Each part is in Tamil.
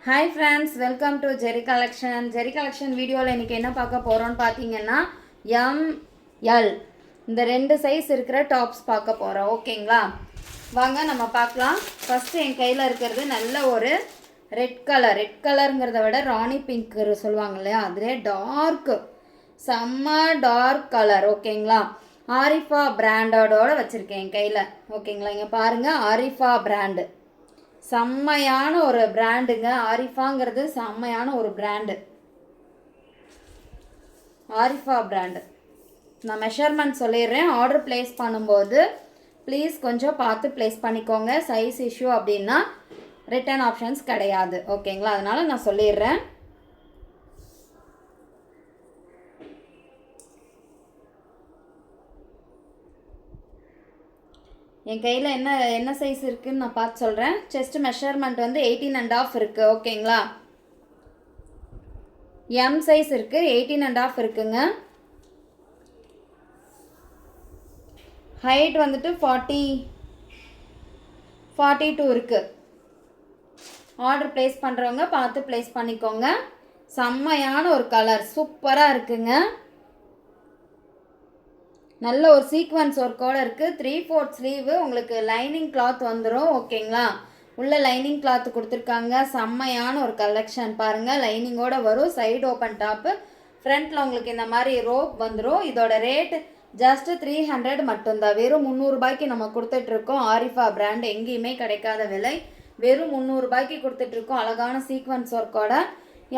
Hi friends, welcome to Jerry collection. Jerry collection வீடியோவில் இன்றைக்கி என்ன பார்க்க போகிறோன்னு பார்த்தீங்கன்னா எல் இந்த 2 சைஸ் இருக்கிற டாப்ஸ் பார்க்க போகிறோம். ஓகேங்களா, வாங்க நம்ம பார்க்கலாம். ஃபஸ்ட்டு என் கையில் இருக்கிறது நல்ல ஒரு ரெட் கலருங்கிறத விட ராணி பிங்க் சொல்லுவாங்க இல்லையா, அதிலே செம்ம டார்க் கலர். ஓகேங்களா, ஆரிஃபா பிராண்டோட வச்சுருக்கேன் என் கையில். ஓகேங்களா, இங்கே பாருங்கள், ஆரிஃபா பிராண்டு செம்மையான ஒரு பிராண்டுங்க. ஆரிஃபாங்கிறது செம்மையான ஒரு பிராண்டு, ஆரிஃபா பிராண்டு. நான் மெஷர்மெண்ட் சொல்லிடுறேன். ஆர்டர் ப்ளேஸ் பண்ணும்போது ப்ளீஸ் கொஞ்சம் பார்த்து ப்ளேஸ் பண்ணிக்கோங்க. சைஸ் இஷ்யூ அப்படின்னா ரிட்டர்ன் ஆப்ஷன்ஸ் கிடையாது. ஓகேங்களா, அதனால் நான் சொல்லிடுறேன். என் கையில் என்ன சைஸ் இருக்குதுன்னு நான் பார்த்து சொல்கிறேன். செஸ்ட் மெஷர்மெண்ட் வந்து 18.5 இருக்குது. ஓகேங்களா, எம் சைஸ் இருக்குது, 18.5 இருக்குங்க. ஹைட் வந்துட்டு 42 இருக்குது. ஆர்டர் ப்ளேஸ் பண்ணுறவங்க பார்த்து ப்ளேஸ் பண்ணிக்கோங்க. செம்மையான ஒரு கலர், சூப்பராக இருக்குங்க. நல்ல ஒரு சீக்வன்ஸ் ஒர்க்கோடு இருக்குது. 3/4 ஸ்லீவு, உங்களுக்கு லைனிங் கிளாத் வந்துடும். ஓகேங்களா, உள்ள லைனிங் கிளாத் கொடுத்துருக்காங்க. செம்மையான ஒரு கலெக்ஷன் பாருங்கள். லைனிங்கோடு வரும். சைடு ஓப்பன் டாப்பு, ஃப்ரண்ட்டில் உங்களுக்கு இந்த மாதிரி ரோப் வந்துடும். இதோட ரேட் ஜஸ்ட் 300 மட்டும்தான். வெறும் 300 ரூபாய்க்கு நம்ம கொடுத்துட்ருக்கோம். ஆரிஃபா பிராண்ட் எங்கேயுமே கிடைக்காத விலை, வெறும் 300 ரூபாய்க்கு கொடுத்துட்ருக்கோம். அழகான சீக்வன்ஸ் ஒர்க்கோட.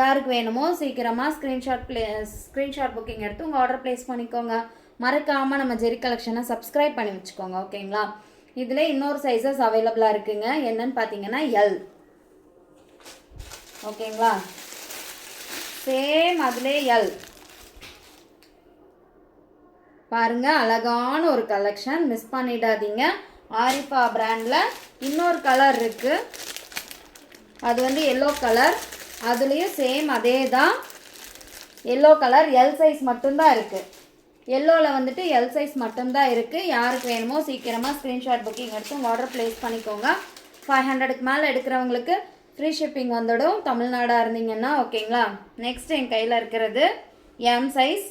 யாருக்கு வேணுமோ சீக்கிரமாக ஸ்க்ரீன்ஷாட் புக்கிங் எடுத்து உங்கள் ஆர்டர் ப்ளேஸ் பண்ணிக்கோங்க. மறக்காமல் நம்ம ஜெரி கலெக்ஷனை சப்ஸ்கிரைப் பண்ணி வச்சுக்கோங்க. ஓகேங்களா, இதில் இன்னொரு சைஸஸ் அவைலபிளாக இருக்குங்க. என்னன்னு பார்த்தீங்கன்னா எல். ஓகேங்களா, சேம் அதிலே எல் பாருங்கள். அழகான ஒரு கலெக்ஷன், மிஸ் பண்ணிடாதீங்க. ஆரிஃபா பிராண்டில் இன்னொரு கலர் இருக்குது, அது வந்து எல்லோ கலர். அதுலேயும் சேம் அதே தான், எல்லோ கலர். எல் சைஸ் மட்டும்தான் இருக்குது. எல்லோவில் வந்துட்டு எல் சைஸ் மட்டும்தான் இருக்குது. யாருக்கு வேணுமோ சீக்கிரமாக ஸ்க்ரீன்ஷாட் புக்கிங் எடுத்து உங்கள் ஆர்டர் ப்ளேஸ் பண்ணிக்கோங்க. 500க்கு மேலே எடுக்கிறவங்களுக்கு ஃப்ரீ ஷிப்பிங் வந்துடும், தமிழ்நாடாக இருந்தீங்கன்னா. ஓகேங்களா, நெக்ஸ்ட் என் கையில் இருக்கிறது எம் சைஸ்.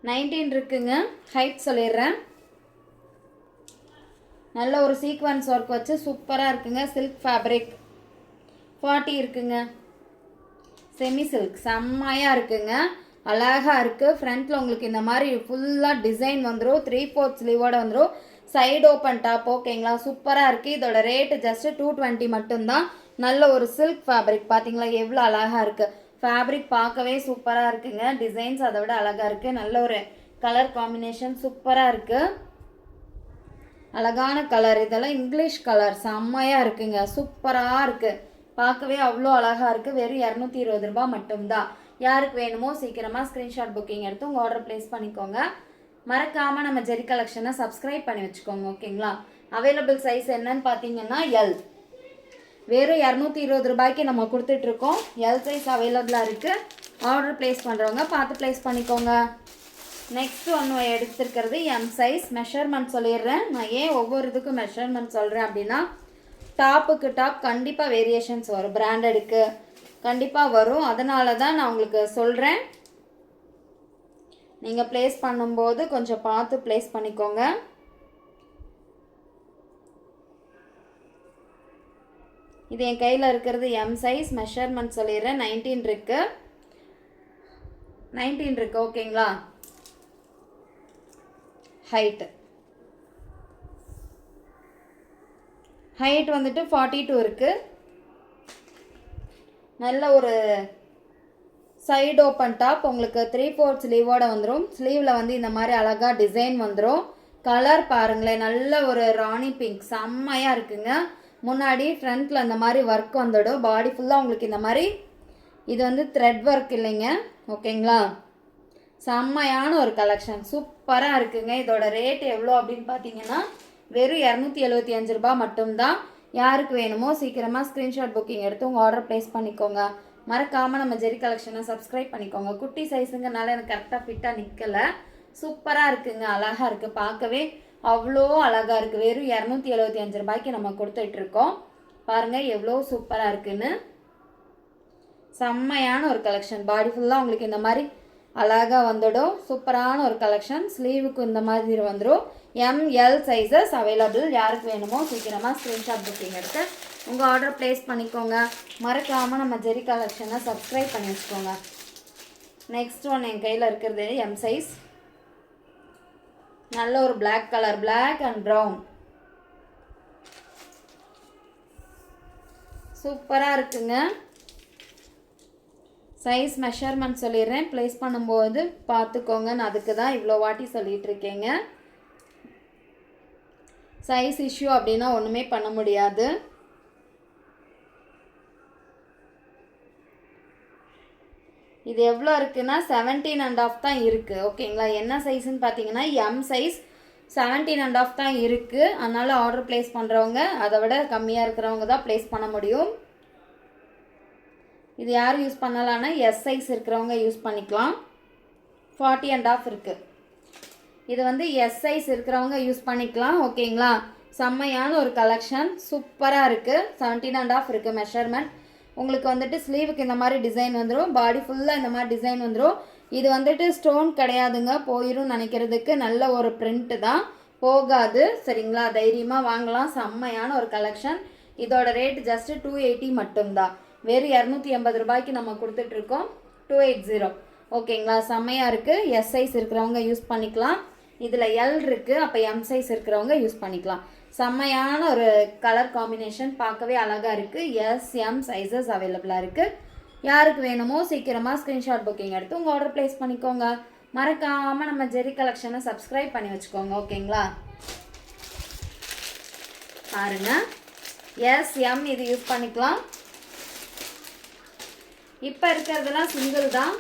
நைன்டீன் இருக்குங்க. ஹைட் சொல்லிடுறேன். நல்ல ஒரு சீக்வன்ஸ் ஒர்க் வச்சு சூப்பராக இருக்குங்க. Silk fabric. 40 இருக்குங்க. செமி சில்க் செம்மையாக இருக்குங்க, அழகாக இருக்குது. ஃப்ரண்ட்டில் உங்களுக்கு இந்த மாதிரி ஃபுல்லாக டிசைன் வந்துடும். 3/4 ஸ்லீவோடு வந்துடும். Side open top. ஓகேங்களா, சூப்பராக இருக்குது. இதோட ரேட்டு ஜஸ்ட்டு 220 மட்டும்தான். நல்ல ஒரு சில்க் ஃபேப்ரிக். பார்த்தீங்களா எவ்வளோ அழகாக இருக்குது. ஃபேப்ரிக் பார்க்கவே சூப்பராக இருக்குங்க. டிசைன்ஸ் அதை விட அழகாக இருக்குது. நல்ல ஒரு கலர் காம்பினேஷன் சூப்பராக இருக்குது. அழகான கலர். இதெல்லாம் இங்கிலீஷ் கலர், செம்மையாக இருக்குங்க. சூப்பராக இருக்குது, பார்க்கவே அவ்வளோ அழகாக இருக்குது. வெறும் 220 ரூபா மட்டும்தான். யாருக்கு வேணுமோ சீக்கிரமாக ஸ்க்ரீன்ஷாட் புக்கிங் எடுத்து உங்கள் ஆர்டர் ப்ளேஸ் பண்ணிக்கோங்க. மறக்காமல் நம்ம ஜெரி கலெக்ஷனை சப்ஸ்கிரைப் பண்ணி வச்சுக்கோங்க. ஓகேங்களா, அவைலபிள் சைஸ் என்னன்னு பார்த்தீங்கன்னா எல். வெறும் 220 ரூபாய்க்கு நம்ம கொடுத்துட்ருக்கோம். எல் சைஸ் அவைலபிளாக இருக்குது. ஆர்டர் ப்ளேஸ் பண்ணுறவங்க பார்த்து ப்ளேஸ் பண்ணிக்கோங்க. நெக்ஸ்ட் ஒன்று எடுத்துருக்கிறது எம் சைஸ். மெஷர்மெண்ட் சொல்லிடுறேன். நான் ஏன் ஒவ்வொரு இதுக்கும் மெஷர்மெண்ட் சொல்கிறேன் அப்படின்னா, டாப்புக்கு டாப் கண்டிப்பாக வேரியேஷன்ஸ் வரும், பிராண்டடுக்கு கண்டிப்பாக வரும். அதனால தான் நான் உங்களுக்கு சொல்கிறேன். நீங்கள் ப்ளேஸ் பண்ணும்போது கொஞ்சம் பார்த்து ப்ளேஸ் பண்ணிக்கோங்க. இது என் கையில் இருக்கிறது எம் சைஸ். மெஷர்மெண்ட் சொல்லிடுறேன். 19 இருக்கு. ஓகேங்களா, ஹைட் வந்துட்டு 42 இருக்குது. நல்ல ஒரு சைடு ஓப்பன் டாப். உங்களுக்கு 3/4 ஸ்லீவோடு வந்துடும். ஸ்லீவில் வந்து இந்த மாதிரி அழகாக டிசைன் வந்துடும். கலர் பாருங்களேன், நல்ல ஒரு ராணி பிங்க், செம்மையாக இருக்குங்க. முன்னாடி ஃப்ரண்ட்டில் இந்த மாதிரி ஒர்க் வந்துடும். பாடி ஃபுல்லாக உங்களுக்கு இந்த மாதிரி, இது வந்து த்ரெட் ஒர்க் இல்லைங்க. ஓகேங்களா, செம்மையான ஒரு கலெக்ஷன், சூப்பராக இருக்குங்க. இதோட ரேட் எவ்வளோ அப்படின்னு பார்த்தீங்கன்னா வெறும் 275 ரூபா மட்டும்தான். யாருக்கு வேணுமோ சீக்கிரமாக ஸ்க்ரீன்ஷாட் புக்கிங் எடுத்து உங்கள் ஆர்டர் ப்ளேஸ் பண்ணிக்கோங்க. மறக்காமல் நம்ம ஜெரி கலெக்ஷனை சப்ஸ்கிரைப் பண்ணிக்கோங்க. குட்டி சைஸுங்கனால எனக்கு கரெக்டாக ஃபிட்டாக நிற்கலை. சூப்பராக இருக்குங்க, அழகாக இருக்குது, பார்க்கவே அவ்வளோ அழகாக இருக்குது. வெறும் 275 ரூபாய்க்கு நம்ம கொடுத்துட்ருக்கோம். பாருங்கள் எவ்வளோ சூப்பராக இருக்குன்னு. செம்மையான ஒரு கலெக்ஷன். பாடி ஃபுல்லாக உங்களுக்கு இந்த மாதிரி அழகாக வந்துடும். சூப்பரான ஒரு கலெக்ஷன். ஸ்லீவுக்கு இந்த மாதிரி வந்துடும். ML sizes available. யாருக்கு வேணுமோ சீக்கிரமாக ஸ்க்ரீன்ஷாட் புக்கிங் எடுத்து உங்கள் ஆர்டர் ப்ளேஸ் பண்ணிக்கோங்க. மறக்காமல் நம்ம ஜெரி கலெக்ஷனை சப்ஸ்கிரைப் பண்ணி வச்சுக்கோங்க. நெக்ஸ்ட் ஒன் என் கையில் இருக்கிறது எம் சைஸ். நல்ல ஒரு black colour, black and brown. சூப்பராக இருக்குங்க. சைஸ் மெஷர்மெண்ட் சொல்லிடுறேன், ப்ளேஸ் பண்ணும்போது பார்த்துக்கோங்க. நான் அதுக்கு தான் இவ்வளோ வாட்டி சொல்லிகிட்டு இருக்கேங்க. சைஸ் இஷ்யூ அப்படின்னா ஒன்றுமே பண்ண முடியாது. இது எவ்வளோ இருக்குன்னா 17.5 தான் இருக்குது. ஓகேங்களா? என்ன சைஸுன்னு பார்த்தீங்கன்னா எம் சைஸ் 17.5 தான் இருக்குது. அதனால் ஆர்டர் ப்ளேஸ் பண்ணுறவங்க அதை விட கம்மியாக இருக்கிறவங்க தான் ப்ளேஸ் பண்ண முடியும். இது யார் யூஸ் பண்ணலான்னா எஸ் சைஸ் இருக்கிறவங்க யூஸ் பண்ணிக்கலாம். 40.5 இருக்குது. இது வந்து எஸ் சைஸ் இருக்கிறவங்க யூஸ் பண்ணிக்கலாம். ஓகேங்களா? செம்மையான ஒரு கலெக்ஷன். சூப்பராக இருக்குது. 17.5 இருக்குது மெஷர்மெண்ட். உங்களுக்கு வந்துட்டு ஸ்லீவுக்கு இந்த மாதிரி டிசைன் வந்துடும். பாடி ஃபுல்லாக இந்த மாதிரி டிசைன் வந்துடும். இது வந்துட்டு ஸ்டோன் கிடையாதுங்க, போயிடும் நினைக்கிறதுக்கு. நல்ல ஒரு பிரிண்ட்டு தான், போகாது. சரிங்களா? தைரியமாக வாங்கலாம். செம்மையான ஒரு கலெக்ஷன். இதோட ரேட் ஜஸ்ட்டு 280 மட்டும்தான். வெறும் 280 ரூபாய்க்கு நம்ம கொடுத்துட்ருக்கோம். 280. ஓகேங்களா? செம்மையாக இருக்குது. எஸ் சைஸ் இருக்கிறவங்க யூஸ் பண்ணிக்கலாம். இதில் எல் இருக்குது, அப்போ எம் சைஸ் இருக்கிறவங்க யூஸ் பண்ணிக்கலாம். செம்மையான ஒரு கலர் காம்பினேஷன், பார்க்கவே அழகாக இருக்குது. எஸ் எம் சைஸஸ் அவைலபிளாக இருக்குது. யாருக்கு வேணுமோ சீக்கிரமாக ஸ்க்ரீன்ஷாட் புக்கிங் எடுத்து உங்கள் ஆர்டர் ப்ளேஸ் பண்ணிக்கோங்க. மறக்காமல் நம்ம ஜெரி கலெக்ஷனை சப்ஸ்கிரைப் பண்ணி வச்சுக்கோங்க. ஓகேங்களா? பாருங்க, எஸ் எம் இது யூஸ் பண்ணிக்கலாம். இப்போ இருக்கிறதுலாம் சிங்கிள் தான்.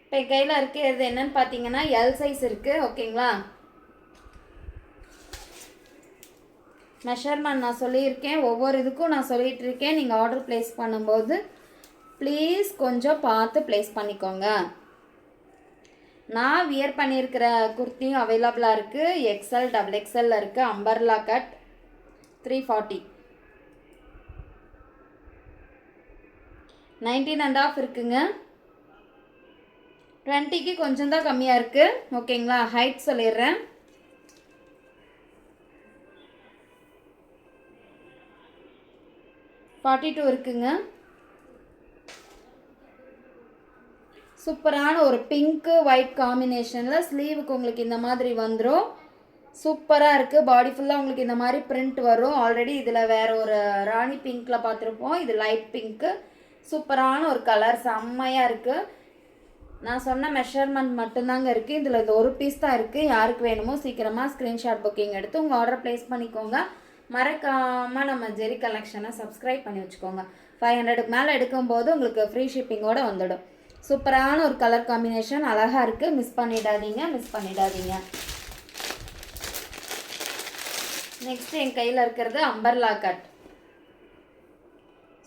இப்போ கையில் இருக்கிறது என்னன்னு பார்த்தீங்கன்னா எல் சைஸ் இருக்குது. ஓகேங்களா? மெஷர்மெண்ட் நான் சொல்லியிருக்கேன், ஒவ்வொரு இதுக்கும் நான் சொல்லிகிட்டு இருக்கேன். நீங்கள் ஆர்டர் ப்ளேஸ் பண்ணும்போது ப்ளீஸ் கொஞ்சம் பார்த்து ப்ளேஸ் பண்ணிக்கோங்க. நான் வியர் பண்ணியிருக்கிற குர்த்தியும் அவைலபிளாக இருக்குது. எக்ஸ்எல், டபுள் எக்ஸ்எல்ல இருக்குது. Umbrella cut 340. 19.5 இருக்குங்க. 20க்கு கொஞ்சம் தான் கம்மியாக இருக்குது. ஓகேங்களா? ஹைட் சொல்லிடுறேன். $42 இருக்குங்க. சூப்பரான ஒரு பிங்க்கு ஒயிட் காம்பினேஷனில் ஸ்லீவுக்கு உங்களுக்கு இந்த மாதிரி வந்துடும். சூப்பராக இருக்குது. பாடி ஃபுல்லாக உங்களுக்கு இந்த மாதிரி பிரிண்ட் வரும். ஆல்ரெடி இதில் வேறு ஒரு ராணி பிங்க்கில் பார்த்துருப்போம். இது லைட் பிங்க்கு. சூப்பரான ஒரு கலர், செம்மையாக இருக்குது. நான் சொன்ன மெஷர்மெண்ட் மட்டும்தாங்க இருக்குது. இதில் இது ஒரு பீஸ் தான் இருக்குது. யாருக்கு வேணுமோ சீக்கிரமாக ஸ்க்ரீன்ஷாட் புக்கிங் எடுத்து உங்கள் ஆர்டர் ப்ளேஸ் பண்ணிக்கோங்க. மறக்காமல் நம்ம ஜெரி கலெக்ஷனை சப்ஸ்கிரைப் பண்ணி வச்சுக்கோங்க. 500க்கு மேலே எடுக்கும்போது உங்களுக்கு ஃப்ரீ ஷிப்பிங்கோடு வந்துடும். சூப்பரான ஒரு கலர் காம்பினேஷன், அழகாக இருக்குது. மிஸ் பண்ணிடாதீங்க. நெக்ஸ்ட் என் கையில் இருக்கிறது அம்பர்லா கட்.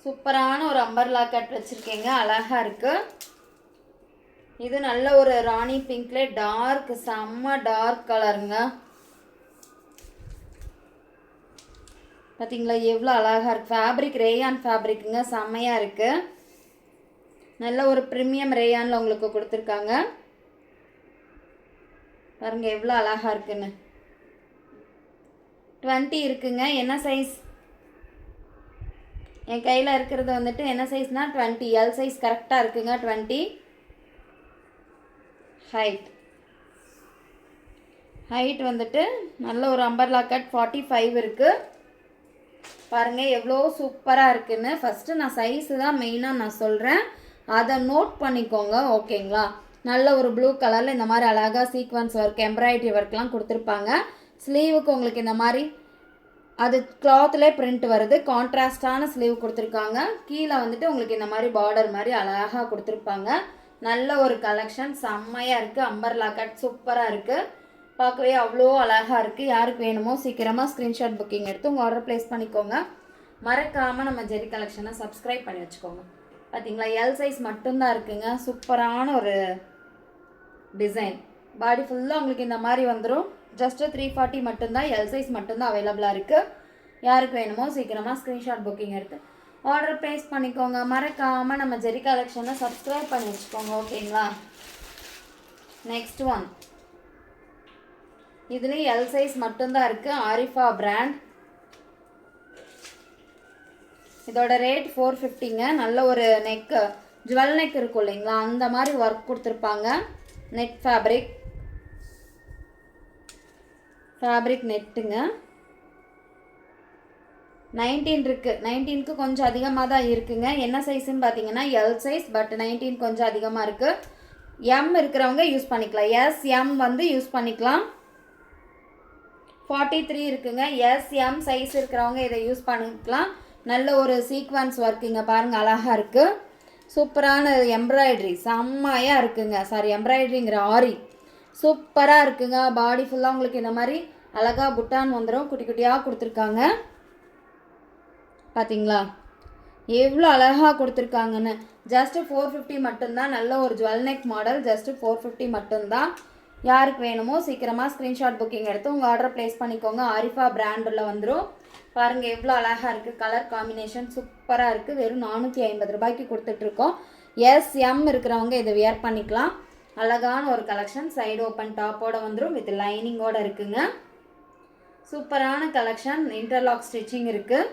சூப்பரான ஒரு அம்பர்லா கட் வச்சுருக்கேங்க, அழகாக இருக்குது. இது நல்ல ஒரு ராணி பிங்க்ல டார்க், செம்ம டார்க் கலருங்க. பார்த்தீங்களா எவ்வளோ அழகாக இருக்குது. ஃபேப்ரிக் ரேயான் ஃபேப்ரிக்குங்க, செம்மையாக இருக்குது. நல்ல ஒரு ப்ரீமியம் ரேயானில் உங்களுக்கு கொடுத்துருக்காங்க. பாருங்கள் எவ்வளோ அழகாக இருக்குன்னு. 20 இருக்குங்க. என்ன சைஸ்? என் கையில் இருக்கிறது வந்துட்டு என்ன சைஸ்னால் 20. எல் சைஸ் கரெக்டாக இருக்குங்க. 20 ஹைட் வந்துட்டு நல்ல ஒரு அம்பர்லா கட் 45 இருக்குது. பாருங்கள் எவ்வளோ சூப்பராக இருக்குன்னு. ஃபஸ்ட்டு நான் சைஸு தான் மெயினாக நான் சொல்கிறேன், அதை நோட் பண்ணிக்கோங்க. ஓகேங்களா? நல்ல ஒரு ப்ளூ கலரில் இந்த மாதிரி அழகாக சீக்வன்ஸ் ஒர்க், எம்ப்ராய்டரி ஒர்க்லாம் கொடுத்துருப்பாங்க. ஸ்லீவுக்கு உங்களுக்கு இந்த மாதிரி அது கிளாத்லேயே பிரிண்ட் வருது. கான்ட்ராஸ்டான ஸ்லீவ் கொடுத்துருக்காங்க. கீழே வந்துட்டு உங்களுக்கு இந்த மாதிரி பார்டர் மாதிரி அழகாக கொடுத்துருப்பாங்க. நல்ல ஒரு கலெக்ஷன், செம்மையாக இருக்குது. அம்பர்லா கட் சூப்பராக இருக்குது. பார்க்கவே அவ்வளோ அழகாக இருக்குது. யாருக்கு வேணுமோ சீக்கிரமாக ஸ்க்ரீன்ஷாட் புக்கிங் எடுத்து உங்கள் ஆர்டர் ப்ளேஸ் பண்ணிக்கோங்க. மறக்காமல் நம்ம ஜெரி கலெக்ஷனை சப்ஸ்கிரைப் பண்ணி வச்சுக்கோங்க. பார்த்தீங்களா, எல் சைஸ் மட்டும்தான் இருக்குங்க. சூப்பரான ஒரு டிசைன். பாடி ஃபுல்லாக உங்களுக்கு இந்த மாதிரி வந்துடும். ஜஸ்ட்டு 340 மட்டும்தான். எல் சைஸ் மட்டும்தான் அவைலபிளாக இருக்குது. யாருக்கு வேணுமோ சீக்கிரமாக ஸ்க்ரீன்ஷாட் புக்கிங் எடுத்து ஆர்டர் ப்ளேஸ் பண்ணிக்கோங்க. மறக்காமல் நம்ம ஜெரி கலெக்ஷனை சப்ஸ்கிரைப் பண்ணி வச்சுக்கோங்க. ஓகேங்களா. நெக்ஸ்ட் ஒன், இதுலேயும் எல் சைஸ் மட்டும்தான் இருக்குது. ஆரிஃபா பிராண்ட். இதோட ரேட் 450ங்க. நல்ல ஒரு நெக்கு, ஜுவல் நெக் இருக்கும் இல்லைங்களா, அந்த மாதிரி ஒர்க் கொடுத்துருப்பாங்க. Net fabric நெட்டுங்க. 19 இருக்குது. 19க்கு கொஞ்சம் அதிகமாக தான் இருக்குங்க. என்ன சைஸ்ன்னு பார்த்தீங்கன்னா எல் சைஸ், பட் 19 கொஞ்சம் அதிகமாக இருக்குது. எம் இருக்கிறவங்க யூஸ் பண்ணிக்கலாம். எஸ் எம் வந்து யூஸ் பண்ணிக்கலாம். 43 இருக்குங்க. எஸ் எம் சைஸ் இருக்கிறவங்க இதை யூஸ் பண்ணிக்கலாம். நல்ல ஒரு சீக்வன்ஸ் ஒர்க்குங்க. பாருங்கள், அழகாக இருக்குது. சூப்பரான எம்ப்ராய்டரி செம்மையாக இருக்குங்க. சாரி, எம்ப்ராய்டரிங்கிற ஆரி சூப்பராக இருக்குங்க. பாடி ஃபுல்லாக உங்களுக்கு இந்த மாதிரி அழகாக புட்டான் வந்துடும். குட்டி குட்டியாக கொடுத்துருக்காங்க. பார்த்தீங்களா எவ்வளோ அழகாக கொடுத்துருக்காங்கன்னு. ஜஸ்ட்டு 450 மட்டும்தான். நல்ல ஒரு ஜுவல் நெக் மாடல். ஜஸ்ட்டு 450 மட்டும்தான். யாருக்கு வேணுமோ சீக்கிரமாக ஸ்க்ரீன்ஷாட் புக்கிங் எடுத்து உங்கள் ஆர்டர் ப்ளேஸ் பண்ணிக்கோங்க. ஆரிஃபா பிராண்டில் வந்துடும். பாருங்கள் எவ்வளோ அழகாக இருக்குது. கலர் காம்பினேஷன் சூப்பராக இருக்குது. வெறும் 450 ரூபாய்க்கு கொடுத்துட்ருக்கோம். எஸ் எம் இருக்கிறவங்க இதை வியர் பண்ணிக்கலாம். அழகான ஒரு கலெக்ஷன். சைடு ஓப்பன் டாப்போடு வந்துடும். வித் லைனிங்கோடு இருக்குங்க. சூப்பரான கலெக்ஷன். இன்டர்லாக் ஸ்டிச்சிங் இருக்குது.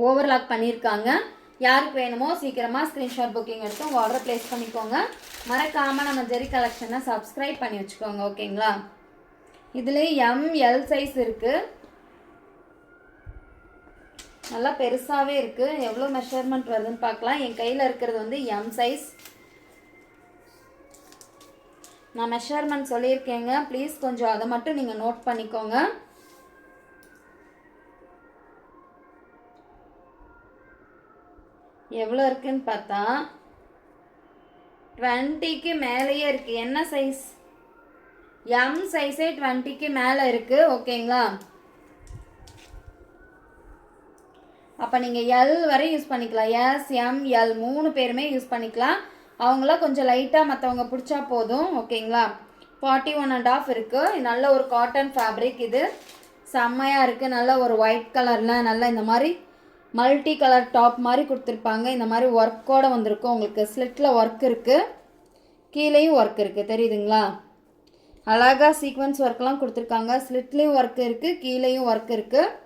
ஓவர்லாக் பண்ணியிருக்காங்க. யாருக்கு வேணுமோ சீக்கிரமாக ஸ்க்ரீன்ஷாட் புக்கிங் எடுத்து உங்கள் ஆர்டர் ப்ளேஸ் பண்ணிக்கோங்க. மறக்காமல் நம்ம ஜெரி கலெக்ஷனை சப்ஸ்கிரைப் பண்ணி வச்சுக்கோங்க. ஓகேங்களா. இதில் எம் எல் சைஸ் இருக்குது. நல்லா பெருசாகவே இருக்குது. எவ்வளோ மெஷர்மெண்ட் வருதுன்னு பார்க்கலாம். என் கையில் இருக்கிறது வந்து எம் சைஸ். நான் மெஷர்மெண்ட் சொல்லியிருக்கேங்க. ப்ளீஸ் கொஞ்சம் அதை மட்டும் நீங்கள் நோட் பண்ணிக்கோங்க. எவ்வளோ இருக்குன்னு பார்த்தா 20க்கு மேலேயே இருக்குது. என்ன சைஸ்? எம் சைஸே 20க்கு மேலே இருக்குது. ஓகேங்களா. அப்போ நீங்கள் எல் வரை யூஸ் பண்ணிக்கலாம். எஸ் எம் எல் 3 பேருமே யூஸ் பண்ணிக்கலாம். அவங்களாம் கொஞ்சம் லைட்டாக மற்றவங்க பிடிச்சா போதும். ஓகேங்களா. 41.5 இருக்குது. நல்ல ஒரு காட்டன் ஃபேப்ரிக். இது செம்மையாக இருக்குது. நல்ல ஒரு ஒயிட் கலரில் நல்ல இந்த மாதிரி மல்டி கலர் டாப் மாதிரி கொடுத்துருப்பாங்க. இந்த மாதிரி ஒர்க்கோடு வந்திருக்கும். உங்களுக்கு ஸ்லிட்டில் ஒர்க் இருக்குது, கீழேயும் ஒர்க் இருக்குது. தெரியுதுங்களா. அழகாக சீக்வன்ஸ் ஒர்க்லாம் கொடுத்துருக்காங்க. ஸ்லிட்லேயும் ஒர்க் இருக்குது, கீழேயும் ஒர்க் இருக்குது.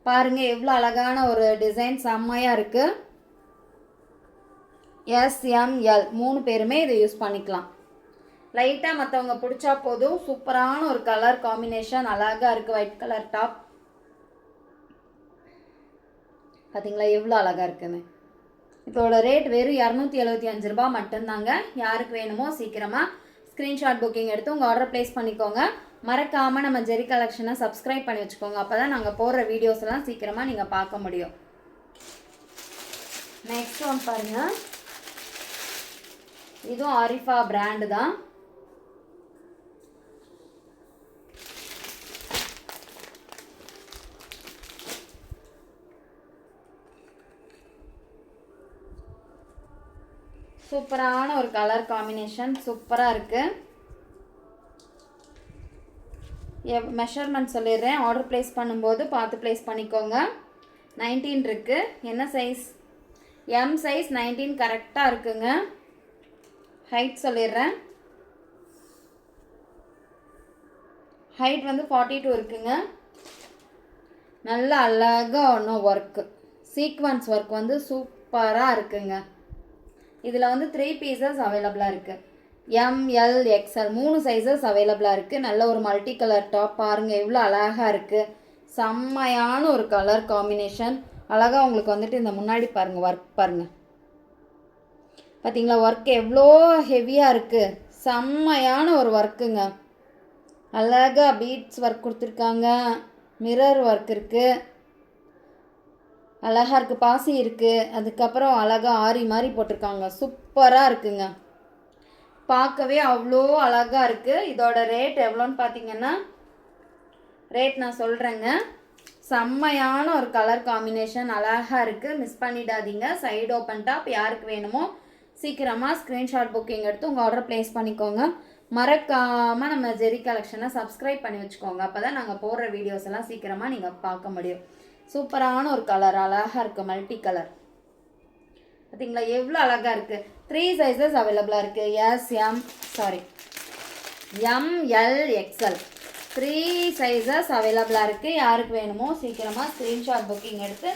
பாருங்கள் எவ்வளோ அழகான ஒரு டிசைன். செம்மையாக இருக்குது. எஸ் எம் எல் 3 பேருமே இதை யூஸ் பண்ணிக்கலாம். லைட்டாக மற்றவங்க பிடிச்சா போதும். சூப்பரான ஒரு கலர் காம்பினேஷன். அழகாக இருக்குது. White colour top. பார்த்தீங்களா எவ்வளோ அழகாக இருக்குன்னு. இதோட ரேட் வெறும் 275 ரூபா மட்டும்தாங்க. யாருக்கு வேணுமோ சீக்கிரமாக ஸ்க்ரீன்ஷாட் புக்கிங் எடுத்து உங்கள் ஆர்டர் ப்ளேஸ் பண்ணிக்கோங்க. மறக்காமல் நம்ம ஜெரி கலெக்ஷனை சப்ஸ்கிரைப் பண்ணி வச்சுக்கோங்க. அப்போ தான் நாங்கள் போடுற வீடியோஸ் எல்லாம் சீக்கிரமாக நீங்கள் பார்க்க முடியும். நெக்ஸ்ட் ஒன் பாருங்கள். இதுவும் ஆரிஃபா பிராண்டு தான். சூப்பரான ஒரு கலர் காம்பினேஷன். சூப்பராக இருக்குது. மெஷர்மெண்ட் சொல்லிடுறேன். ஆர்டர் ப்ளேஸ் பண்ணும்போது பார்த்து ப்ளேஸ் பண்ணிக்கோங்க. 19 இருக்குது. என்ன சைஸ்? எம் சைஸ் 19 கரெக்டாக இருக்குங்க. ஹைட் சொல்லிடுறேன். ஹைட் வந்து 42 இருக்குங்க. நல்ல அழகாக ஒன்றும் ஒர்க்கு, சீக்வன்ஸ் ஒர்க் வந்து சூப்பராக இருக்குங்க. இதில் வந்து 3 பீசஸ் அவைலபிளாக இருக்குது. எம் எல் எக்ஸ்எல் 3 சைஸஸ் அவைலபிளாக இருக்குது. நல்ல ஒரு மல்டி கலர் டாப். பாருங்கள் எவ்வளோ அழகாக இருக்குது. செம்மையான ஒரு கலர் காம்பினேஷன். அழகாக உங்களுக்கு வந்துட்டு இந்த முன்னாடி பாருங்கள் ஒர்க் பாருங்கள். பார்த்தீங்களா ஒர்க் எவ்வளோ ஹெவியாக இருக்குது. செம்மையான ஒரு ஒர்க்குங்க. அழகாக பீட்ஸ் ஒர்க் கொடுத்துருக்காங்க. மிரர் ஒர்க் இருக்குது. அழகாக இருக்குது. பாசி இருக்குது. அதுக்கப்புறம் அழகாக ஆரி மாதிரி போட்டிருக்காங்க. சூப்பராக இருக்குங்க. பார்க்கவே அவ்வளோ அழகாக இருக்குது. இதோட ரேட் எவ்வளோன்னு பார்த்தீங்கன்னா, ரேட் நான் சொல்கிறேங்க. செம்மையான ஒரு கலர் காம்பினேஷன், அழகாக இருக்குது, மிஸ் பண்ணிடாதீங்க. Side open top. யாருக்கு வேணுமோ சீக்கிரமாக ஸ்க்ரீன்ஷாட் புக்கிங் எடுத்து உங்கள் ஆர்டர் ப்ளேஸ் பண்ணிக்கோங்க. மறக்காமல் நம்ம ஜெரி கலெக்ஷனை சப்ஸ்கிரைப் பண்ணி வச்சுக்கோங்க. அப்போ தான் நாங்கள் போடுற வீடியோஸ் எல்லாம் சீக்கிரமாக நீங்கள் பார்க்க முடியும். சூப்பரான ஒரு கலர், அழகாக இருக்குது, மல்டி கலர். பார்த்தீங்களா எவ்வளோ அழகாக இருக்குது. 3 சைஸஸ் அவைலபிளாக இருக்குது. ML XL 3 சைஸஸ் அவைலபிளாக இருக்குது. யாருக்கு வேணுமோ சீக்கிரமாக ஸ்க்ரீன்ஷாட் புக்கிங் எடுத்து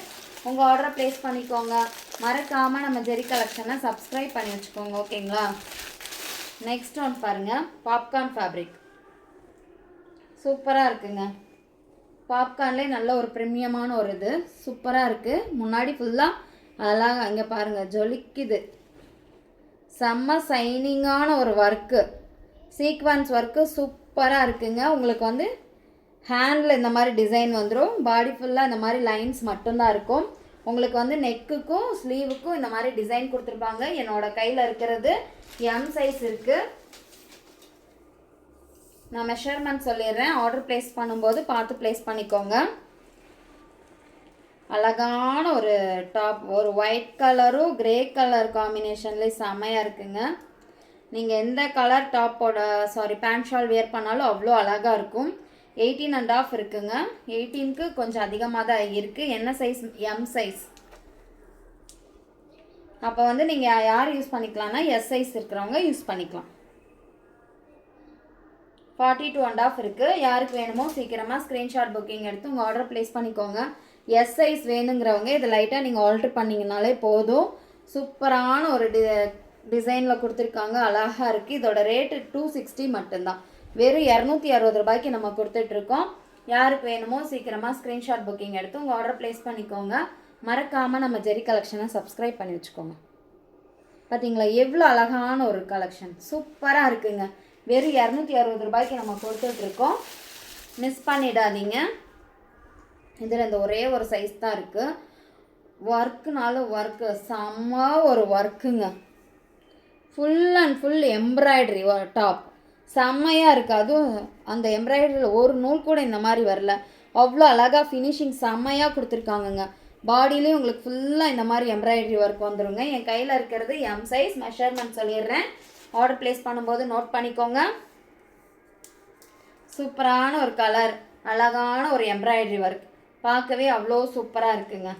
உங்கள் ஆர்டரை ப்ளேஸ் பண்ணிக்கோங்க. மறக்காமல் நம்ம ஜெரி கலெக்ஷனை சப்ஸ்கிரைப் பண்ணி வச்சுக்கோங்க. ஓகேங்களா? நெக்ஸ்ட் ஒன் பாருங்கள், பாப்கார்ன் ஃபேப்ரிக். சூப்பராக இருக்குங்க. பாப்கார்ன்லேயே நல்ல ஒரு ப்ரீமியமான ஒரு இது சூப்பராக இருக்குது. முன்னாடி ஃபுல்லாக அதெல்லாம் இங்கே பாருங்கள் ஜொலிக்குது. செம்ம சைனிங்கான ஒரு ஒர்க்கு, சீக்வன்ஸ் ஒர்க்கு சூப்பராக இருக்குங்க. உங்களுக்கு வந்து ஹேண்டில் இந்த மாதிரி டிசைன் வந்துடும். பாடி ஃபுல்லாக இந்த மாதிரி லைன்ஸ் மட்டும்தான் இருக்கும். உங்களுக்கு வந்து நெக்குக்கும் ஸ்லீவுக்கும் இந்த மாதிரி டிசைன் கொடுத்துருப்பாங்க. என்னோடய கையில் இருக்கிறது M சைஸ் இருக்குது. நான் மெஷர்மெண்ட் சொல்லிடுறேன். ஆர்டர் ப்ளேஸ் பண்ணும்போது பார்த்து ப்ளேஸ் பண்ணிக்கோங்க. அழகான ஒரு டாப், ஒரு ஒயிட் கலரும் கிரே கலர் காம்பினேஷன்லேயே செம்மையாக இருக்குங்க. நீங்கள் எந்த கலர் டாப்போட பேண்ட் ஷால் வியர் பண்ணாலும் அவ்வளோ அழகாக இருக்கும். 18.5 இருக்குங்க. 18க்கு கொஞ்சம் அதிகமாக தான் இருக்குது. என்ன சைஸ்? M size. அப்போ வந்து நீங்கள் யார் யூஸ் பண்ணிக்கலாம்னா S சைஸ் இருக்கிறவங்க யூஸ் பண்ணிக்கலாம். 42.5 இருக்குது. யாருக்கு வேணுமோ சீக்கிரமாக ஸ்க்ரீன்ஷாட் புக்கிங் எடுத்து உங்கள் ஆர்டர் ப்ளேஸ் பண்ணிக்கோங்க. S சைஸ் வேணுங்கிறவங்க இதை லைட்டாக நீங்கள் ஆல்ட்ரு பண்ணிங்கனாலே போதும். சூப்பரான ஒரு டிசைனில் கொடுத்துருக்காங்க, அழகாக இருக்குது. இதோட ரேட்டு 260 மட்டும்தான். வெறும் 260 ரூபாய்க்கு நம்ம கொடுத்துட்ருக்கோம். யாருக்கு வேணுமோ சீக்கிரமாக ஸ்க்ரீன்ஷாட் புக்கிங் எடுத்து உங்கள் ஆர்டர் ப்ளேஸ் பண்ணிக்கோங்க. மறக்காமல் நம்ம ஜெரி கலெக்ஷனை சப்ஸ்கிரைப் பண்ணி வச்சுக்கோங்க. பார்த்தீங்களா எவ்வளோ அழகான ஒரு கலெக்ஷன், சூப்பராக இருக்குங்க. வெறும் 260 ரூபாய்க்கு நம்ம கொடுத்துட்ருக்கோம். மிஸ் பண்ணிடாதீங்க. இதில் இந்த ஒரே ஒரு சைஸ் தான் இருக்குது. ஒர்க்குனாலும் ஒர்க்கு செம்ம ஒரு ஒர்க்குங்க. Full and full embroidery top செம்மையாக இருக்குது. அதுவும் அந்த எம்ப்ராய்டரியில் ஒரு நூல் கூட இந்த மாதிரி வரல. அவ்வளோ அழகாக ஃபினிஷிங் செம்மையாக கொடுத்துருக்காங்கங்க. பாடியிலையும் உங்களுக்கு ஃபுல்லாக இந்த மாதிரி எம்ப்ராய்டரி ஒர்க் வந்துடுங்க. என் கையில் இருக்கிறது M சைஸ். மெஷர்மெண்ட் சொல்லிடுறேன். ஆர்டர் ப்ளேஸ் பண்ணும்போது நோட் பண்ணிக்கோங்க. சூப்பரான ஒரு கலர், அழகான ஒரு எம்ப்ராய்டரி ஒர்க், பார்க்கவே அவ்வளோ சூப்பராக இருக்குங்க.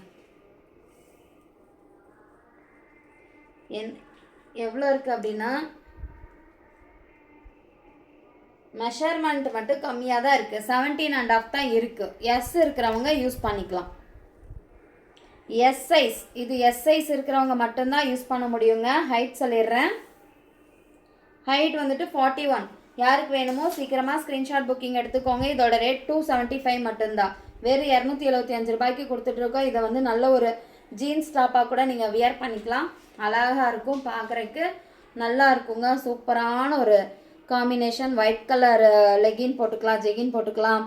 எவ்வளோ இருக்குது அப்படின்னா மெஷர்மெண்ட் மட்டும் கம்மியாக தான் இருக்குது. 17.5 தான் இருக்குது. S இருக்கிறவங்க யூஸ் பண்ணிக்கலாம். S சைஸ், இது S சைஸ் இருக்கிறவங்க மட்டும்தான் யூஸ் பண்ண முடியுங்க. ஹைட் சொல்லிடுறேன். ஹைட் வந்துட்டு 41. யாருக்கு வேணுமோ சீக்கிரமாக ஸ்க்ரீன்ஷாட் புக்கிங் எடுத்துக்கோங்க. இதோட ரேட் 275 மட்டும்தான். வெறும் 275 ரூபாய்க்கு கொடுத்துட்ருக்கோம். இதை வந்து நல்ல ஒரு ஜீன்ஸ் டாப்பாக கூட நீங்கள் வியர் பண்ணிக்கலாம். அழகாக இருக்கும், பார்க்குறக்கு நல்லா இருக்குங்க. சூப்பரான ஒரு காம்பினேஷன். ஒயிட் கலர் லெகின் போட்டுக்கலாம், ஜெகின் போட்டுக்கலாம்,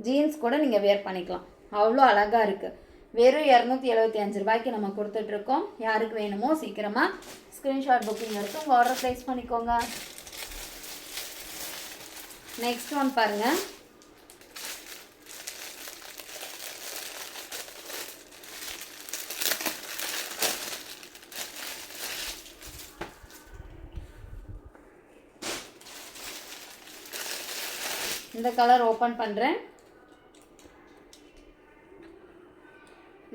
ஜீன்ஸ் கூட நீங்கள் வியர் பண்ணிக்கலாம். அவ்வளோ அழகாக இருக்குது. வெறும் 275 ரூபாய்க்கு நம்ம கொடுத்துட்ருக்கோம். யாருக்கு வேணுமோ சீக்கிரமாக ஸ்க்ரீன்ஷாட் புக்கிங் எடுத்து உங்கள் ஆர்டர் ப்ளேஸ் பண்ணிக்கோங்க. நெக்ஸ்ட் ஒன் பாருங்கள். இந்த கலர் ஓப்பன் பண்ணுறேன்.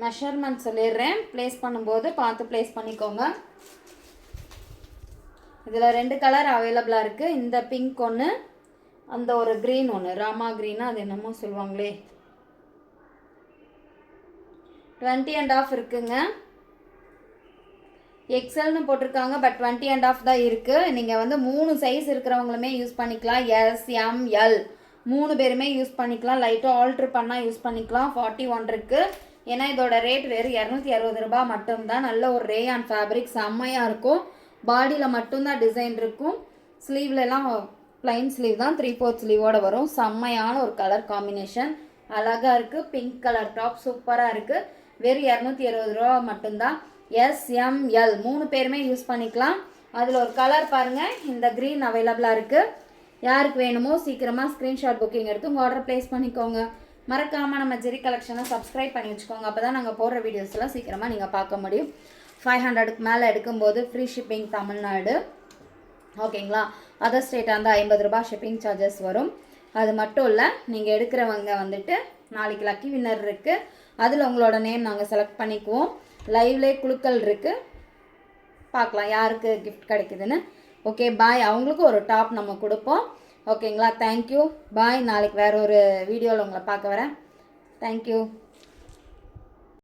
மெஷர்மெண்ட் சொல்லிடுறேன். ப்ளேஸ் பண்ணும்போது பார்த்து ப்ளேஸ் பண்ணிக்கோங்க. இதில் 2 கலர் அவைலபிளாக இருக்குது. இந்த பிங்க் ஒன்று, அந்த ஒரு க்ரீன் ஒன்று, ராமா க்ரீனா அது என்னமோ சொல்லுவாங்களே. 20.5 இருக்குங்க. எக்ஸல்னு போட்டிருக்காங்க, பட் 20.5 தான் இருக்குது. நீங்கள் வந்து 3 சைஸ் இருக்கிறவங்களுமே யூஸ் பண்ணிக்கலாம். S, M, L 3 பேருமே யூஸ் பண்ணிக்கலாம். லைட்டாக ஆல்ட்ரு பண்ணால் யூஸ் பண்ணிக்கலாம். 41 இருக்குது. ஏன்னா இதோட ரேட் வெறும் 260 ரூபாய் மட்டும்தான். நல்ல ஒரு ரேயான் ஃபேப்ரிக், செம்மையாக இருக்கும். பாடியில் மட்டும்தான் டிசைன் இருக்கும். ஸ்லீவ்லலாம் ப்ளைன் ஸ்லீவ் தான், 3/4 ஸ்லீவோடு வரும். செம்மையான ஒரு கலர் காம்பினேஷன், அழகாக இருக்குது. பிங்க் கலர் டாப் சூப்பராக இருக்குது. வெறும் 260 ரூபா மட்டும்தான். S, M, L 3 பேருமே யூஸ் பண்ணிக்கலாம். அதில் ஒரு கலர் பாருங்கள், இந்த க்ரீன் அவைலபிளாக இருக்குது. யாருக்கு வேணுமோ சீக்கிரமாக ஸ்க்ரீன்ஷாட் புக்கிங் எடுத்து உங்கள் ஆர்டர் ப்ளேஸ் பண்ணிக்கோங்க. மறக்காமல் நம்ம ஜெரி கலெக்ஷனை சப்ஸ்கிரைப் பண்ணி வச்சுக்கோங்க. அப்போ தான் நாங்கள் போடுற வீடியோஸ்லாம் சீக்கிரமாக நீங்கள் பார்க்க முடியும். 500க்கு மேலே எடுக்கும்போது ஃப்ரீ ஷிப்பிங் தமிழ்நாடு. ஓகேங்களா? அதர் ஸ்டேட்டாக இருந்தால் 50 ரூபாய் ஷிப்பிங் சார்ஜஸ் வரும். அது மட்டும் இல்லை, நீங்கள் எடுக்கிறவங்க வந்துட்டு நாளைக்கு லக்கி வின்னர் இருக்குது. அதில் உங்களோட நேம் நாங்கள் செலக்ட் பண்ணிக்குவோம். லைவ்லேயே குழுக்கள் இருக்குது, பார்க்கலாம் யாருக்கு கிஃப்ட் கிடைக்குதுன்னு. Okay bye. அவங்களுக்கு ஒரு டாப் நம்ம கொடுப்போம். ஓகேங்களா? Thank you bye. நாளைக்கு வேறு ஒரு வீடியோவில் உங்களை பார்க்க வரேன். தேங்க்யூ.